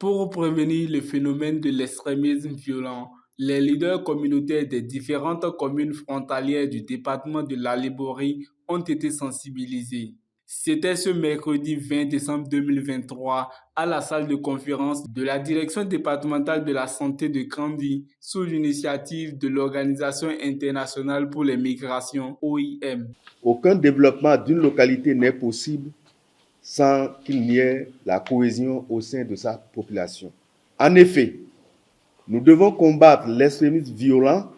Pour prévenir le phénomène de l'extrémisme violent, les leaders communautaires des différentes communes frontalières du département de l'Alébori ont été sensibilisés. C'était ce mercredi 20 décembre 2023 à la salle de conférence de la Direction départementale de la santé de Kandy sous l'initiative de l'Organisation internationale pour les migrations OIM. Aucun développement d'une localité n'est possible sans qu'il n'y ait la cohésion au sein de sa population. En effet, nous devons combattre l'extrémisme violent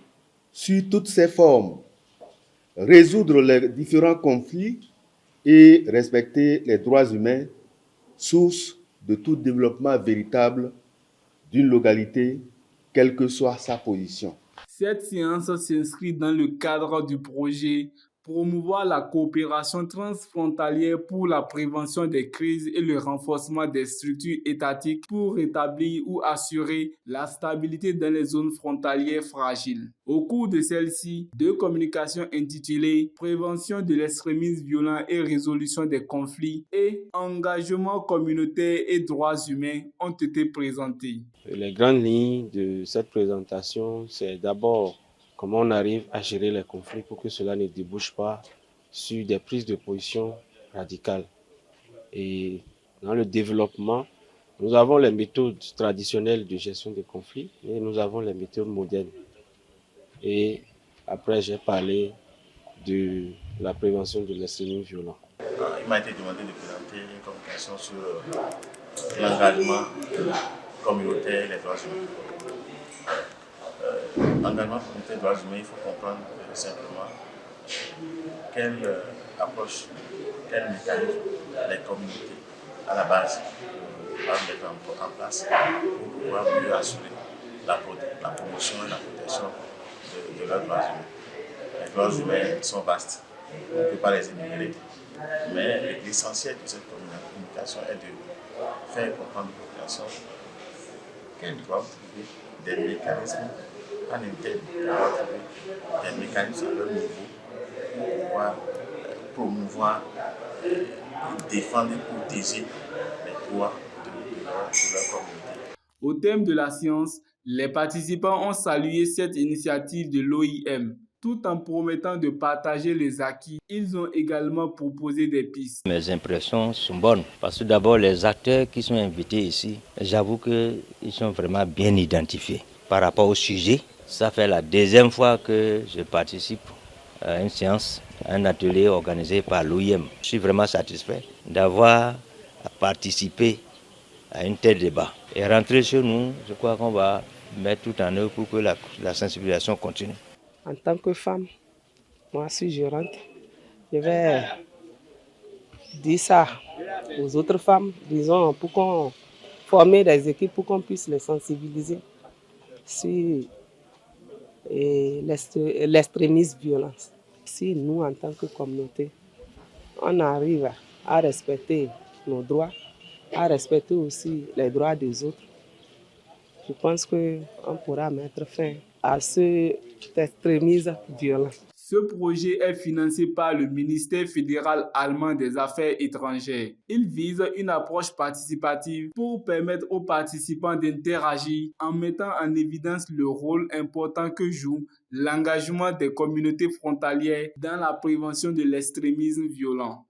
sur toutes ses formes, résoudre les différents conflits et respecter les droits humains, source de tout développement véritable d'une localité, quelle que soit sa position. Cette séance s'inscrit dans le cadre du projet Promouvoir la coopération transfrontalière pour la prévention des crises et le renforcement des structures étatiques pour rétablir ou assurer la stabilité dans les zones frontalières fragiles. Au cours de celle-ci, deux communications intitulées Prévention de l'extrémisme violent et résolution des conflits et Engagement communautaire et droits humains ont été présentées. Les grandes lignes de cette présentation, c'est d'abord comment on arrive à gérer les conflits pour que cela ne débouche pas sur des prises de position radicales. Et dans le développement, nous avons les méthodes traditionnelles de gestion des conflits et nous avons les méthodes modernes. Et après, j'ai parlé de la prévention de l'extrémisme violent. Il m'a été demandé de présenter une communication sur l'engagement communautaire et les droits humains. L'engagement communautaire et les droits humains, il faut comprendre simplement quelle approche, quel mécanisme les communautés à la base doivent mettre en place pour pouvoir mieux assurer la promotion et la protection de leurs droits humains. Les droits humains sont vastes, on ne peut pas les énumérer, mais l'essentiel de cette communication est de faire comprendre aux populations qu'elles doivent trouver des mécanismes en interne, qu'elles doivent trouver des mécanismes à leur niveau pour pouvoir promouvoir, défendre et protéger les droits de leur communauté. Au thème de la science, les participants ont salué cette initiative de l'OIM. Tout en promettant de partager les acquis, ils ont également proposé des pistes. Mes impressions sont bonnes parce que d'abord les acteurs qui sont invités ici, j'avoue qu'ils sont vraiment bien identifiés. Par rapport au sujet, ça fait la deuxième fois que je participe à une séance, à un atelier organisé par l'OIM. Je suis vraiment satisfait d'avoir participé à un tel débat. Et rentrer chez nous, je crois qu'on va mettre tout en œuvre pour que la sensibilisation continue. En tant que femme, moi si je rentre, je vais dire ça aux autres femmes, disons, pour qu'on forme des équipes pour qu'on puisse les sensibiliser sur l'extrémisme violent. Si nous, en tant que communauté, on arrive à respecter nos droits, à respecter aussi les droits des autres, je pense qu'on pourra mettre fin à cet extrémisme violent. Ce projet est financé par le ministère fédéral allemand des Affaires étrangères. Il vise une approche participative pour permettre aux participants d'interagir en mettant en évidence le rôle important que joue l'engagement des communautés frontalières dans la prévention de l'extrémisme violent.